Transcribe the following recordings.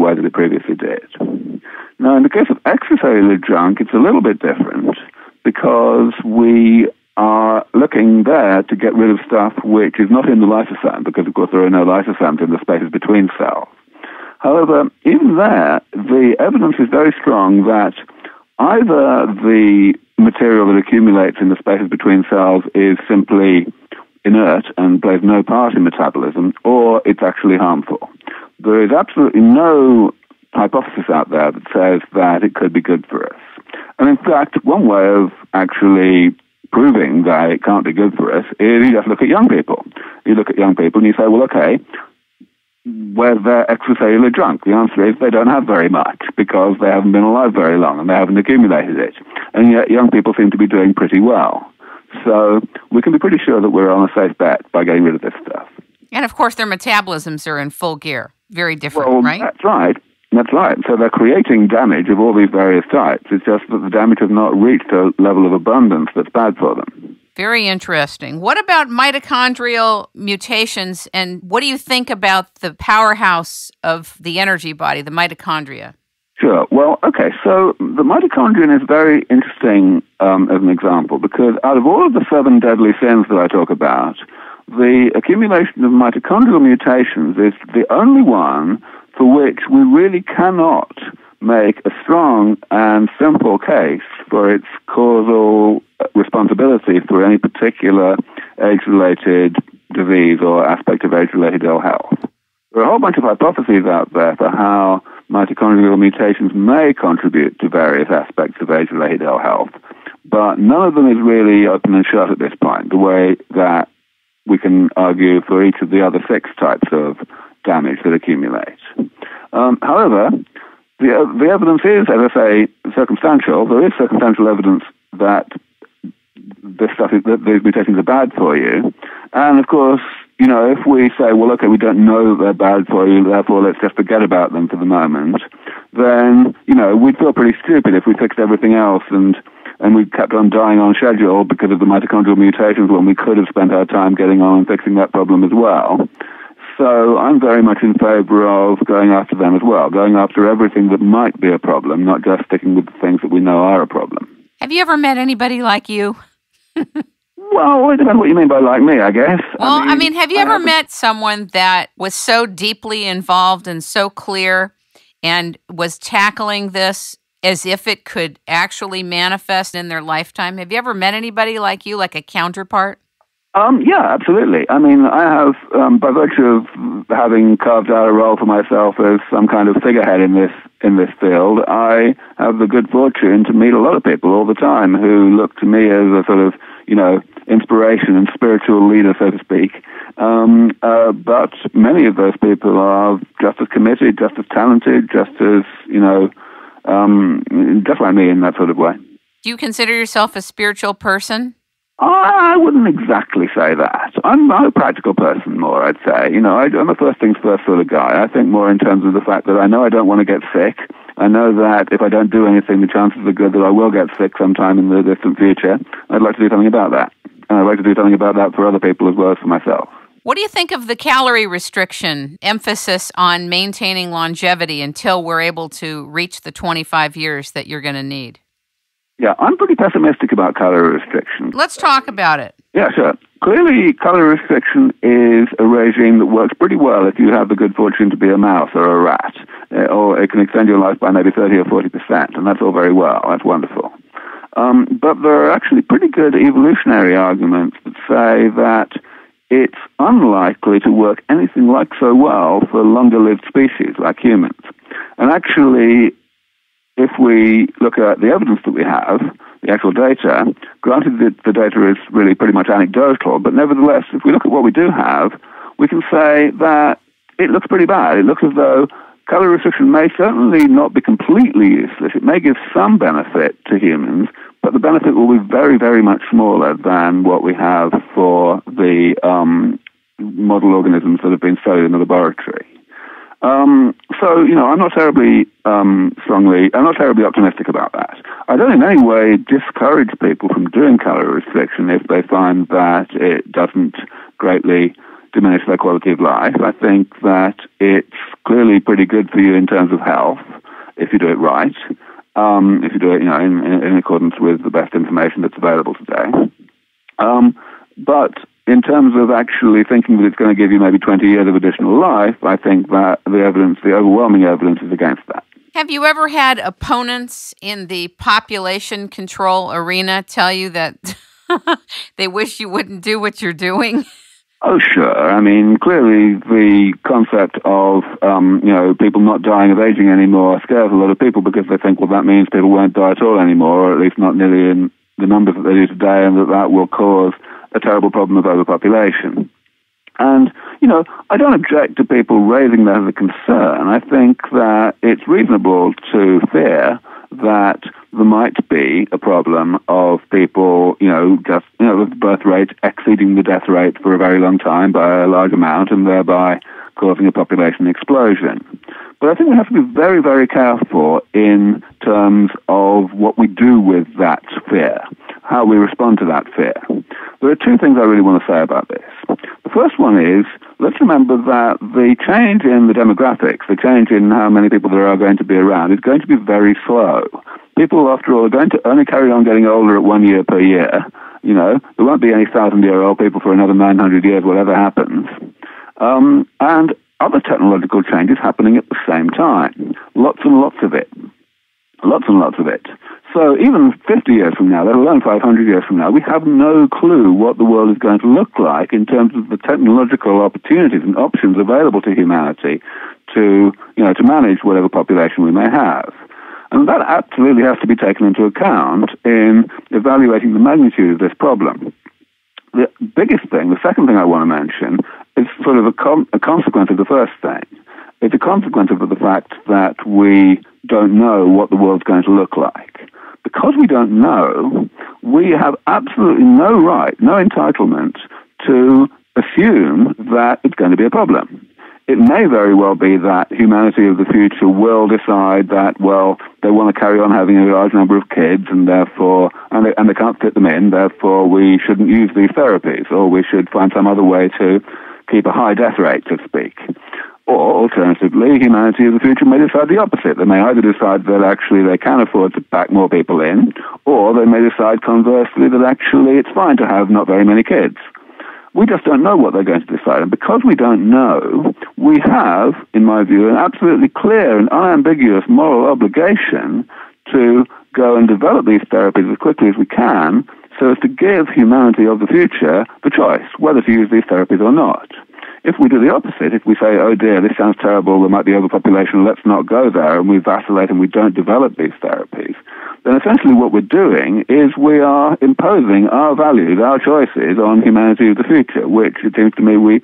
way that it previously did. Now, in the case of extracellular junk, it's a little bit different because we are looking there to get rid of stuff which is not in the lysosome, because, of course, there are no lysosomes in the spaces between cells. However, even there, the evidence is very strong that either the material that accumulates in the spaces between cells is simply inert and plays no part in metabolism, or it's actually harmful. There is absolutely no hypothesis out there that says that it could be good for us. And in fact, one way of actually proving that it can't be good for us is you just look at young people. You look at young people and you say, well, okay, where's their extracellular junk? The answer is they don't have very much because they haven't been alive very long and they haven't accumulated it. And yet young people seem to be doing pretty well. So we can be pretty sure that we're on a safe bet by getting rid of this stuff. And, of course, their metabolisms are in full gear. Very different, right? That's right. That's right. So they're creating damage of all these various types. It's just that the damage has not reached a level of abundance that's bad for them. Very interesting. What about mitochondrial mutations, and what do you think about the powerhouse of the energy body, the mitochondria? Sure. Well, okay, so the mitochondrion is very interesting as an example because out of all of the 7 deadly sins that I talk about, the accumulation of mitochondrial mutations is the only one for which we really cannot make a strong and simple case for its causal responsibility for any particular age-related disease or aspect of age-related ill health. There are a whole bunch of hypotheses out there for how mitochondrial mutations may contribute to various aspects of age-related ill health, but none of them is really open and shut at this point, the way that we can argue for each of the other 6 types of damage that accumulate. However, the evidence is, as I say, circumstantial. There is circumstantial evidence that this stuff that these mutations are bad for you. And of course, if we say, well, okay, we don't know that they're bad for you, therefore let's just forget about them for the moment, then, we'd feel pretty stupid if we fixed everything else and we kept on dying on schedule because of the mitochondrial mutations when we could have spent our time getting on and fixing that problem as well. So I'm very much in favor of going after them as well, going after everything that might be a problem, not just sticking with the things that we know are a problem. Have you ever met anybody like you? Well, it depends what you mean by like me, I guess. Well, have you ever met someone that was so deeply involved and so clear and was tackling this as if it could actually manifest in their lifetime? Have you ever met anybody like you, like a counterpart? Yeah, absolutely. I have, by virtue of having carved out a role for myself as some kind of figurehead in this field, I have the good fortune to meet a lot of people all the time who look to me as a sort of, inspiration and spiritual leader, so to speak. But many of those people are just as committed, just as talented, just as, just like me in that sort of way. Do you consider yourself a spiritual person? I wouldn't exactly say that. I'm a practical person more, I'd say. I'm a first things first sort of guy. I think more in terms of the fact that I know I don't want to get sick. I know that if I don't do anything, the chances are good that I will get sick sometime in the distant future. I'd like to do something about that. And I'd like to do something about that for other people as well as for myself. What do you think of the calorie restriction, emphasis on maintaining longevity until we're able to reach the 25 years that you're going to need? Yeah, I'm pretty pessimistic about calorie restriction. Let's talk about it. Yeah, sure. Clearly, calorie restriction is a regime that works pretty well if you have the good fortune to be a mouse or a rat, or it can extend your life by maybe 30 or 40%, and that's all very well. That's wonderful. But there are actually pretty good evolutionary arguments that say that it's unlikely to work anything like so well for longer-lived species like humans. And actually, if we look at the evidence that we have, the actual data, granted that the data is really pretty much anecdotal, but nevertheless, if we look at what we do have, we can say that it looks pretty bad. It looks as though calorie restriction may certainly not be completely useless. It may give some benefit to humans, but the benefit will be very, very much smaller than what we have for the model organisms that have been studied in the laboratory. I'm not terribly I'm not terribly optimistic about that. I don't in any way discourage people from doing calorie restriction if they find that it doesn't greatly diminish their quality of life. I think that it's clearly pretty good for you in terms of health if you do it right, if you do it, in accordance with the best information that's available today. But in terms of actually thinking that it's going to give you maybe 20 years of additional life, I think that the overwhelming evidence is against that. Have you ever had opponents in the population control arena tell you that they wish you wouldn't do what you're doing? Oh, sure. I mean, clearly the concept of, people not dying of aging anymore scares a lot of people because they think, well, that means people won't die at all anymore, or at least not nearly in the numbers that they do today, and that will cause a terrible problem of overpopulation. And, I don't object to people raising that as a concern. I think that it's reasonable to fear that there might be a problem of people, with birth rate exceeding the death rate for a very long time by a large amount and thereby causing a population explosion. But I think we have to be very, very careful in terms of what we do with that fear, how we respond to that fear. There are two things I really want to say about this. The first one is, let's remember that the change in the demographics, the change in how many people there are going to be around, is going to be very slow. People, after all, are going to only carry on getting older at 1 year per year. There won't be any 1,000-year-old people for another 900 years, whatever happens. And other technological changes happening at the same time. Lots and lots of it. Lots and lots of it. So even 50 years from now, let alone 500 years from now, we have no clue what the world is going to look like in terms of the technological opportunities and options available to humanity to manage whatever population we may have. And that absolutely has to be taken into account in evaluating the magnitude of this problem. The biggest thing, the second thing I want to mention, is sort of a consequence of the first thing. It's a consequence of the fact that we don't know what the world's going to look like. Because we don't know, we have absolutely no right, no entitlement to assume that it's going to be a problem. It may very well be that humanity of the future will decide that, well, they want to carry on having a large number of kids and therefore, and they can't fit them in, therefore we shouldn't use these therapies, or we should find some other way to keep a high death rate, so to speak. Or, alternatively, humanity of the future may decide the opposite. They may either decide that actually they can afford to pack more people in, or they may decide conversely that actually it's fine to have not very many kids. We just don't know what they're going to decide. And because we don't know, we have, in my view, an absolutely clear and unambiguous moral obligation to go and develop these therapies as quickly as we can so as to give humanity of the future the choice whether to use these therapies or not. If we do the opposite, if we say, oh dear, this sounds terrible, there might be overpopulation, let's not go there, and we vacillate and we don't develop these therapies, then essentially what we're doing is we are imposing our values, our choices on humanity of the future, which it seems to me we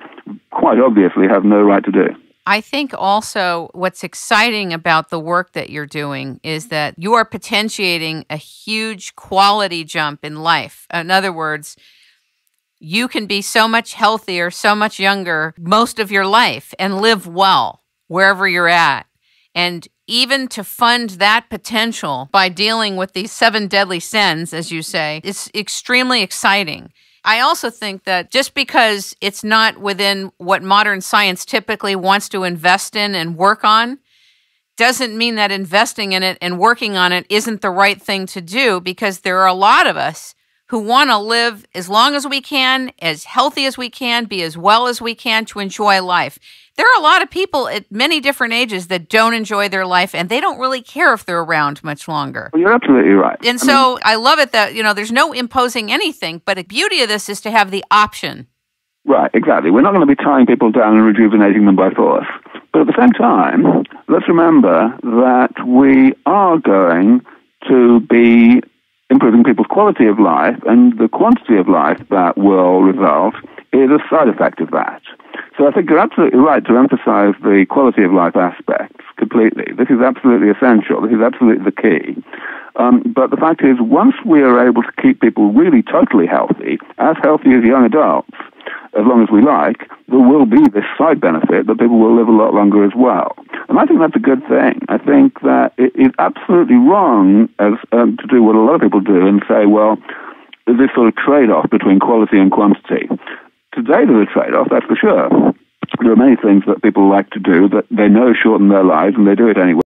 quite obviously have no right to do. I think also what's exciting about the work that you're doing is that you are potentiating a huge quality jump in life. In other words, you can be so much healthier, so much younger most of your life and live well wherever you're at. And even to fund that potential by dealing with these 7 deadly sins, as you say, is extremely exciting. I also think that just because it's not within what modern science typically wants to invest in and work on, doesn't mean that investing in it and working on it isn't the right thing to do, because there are a lot of us who want to live as long as we can, as healthy as we can, be as well as we can to enjoy life. There are a lot of people at many different ages that don't enjoy their life, and they don't really care if they're around much longer. Well, you're absolutely right. And I love it that, there's no imposing anything, but the beauty of this is to have the option. Right, exactly. We're not going to be tying people down and rejuvenating them by force. But at the same time, let's remember that we are going to be improving people's quality of life, and the quantity of life that will result is a side effect of that. So I think you're absolutely right to emphasize the quality of life aspects completely. This is absolutely essential. This is absolutely the key. But the fact is, once we are able to keep people really totally healthy as young adults, as long as we like, there will be this side benefit that people will live a lot longer as well. And I think that's a good thing. I think that it is absolutely wrong to do what a lot of people do and say, well, there's this sort of trade-off between quality and quantity. today there's a trade-off, that's for sure. There are many things that people like to do that they know shorten their lives, and they do it anyway.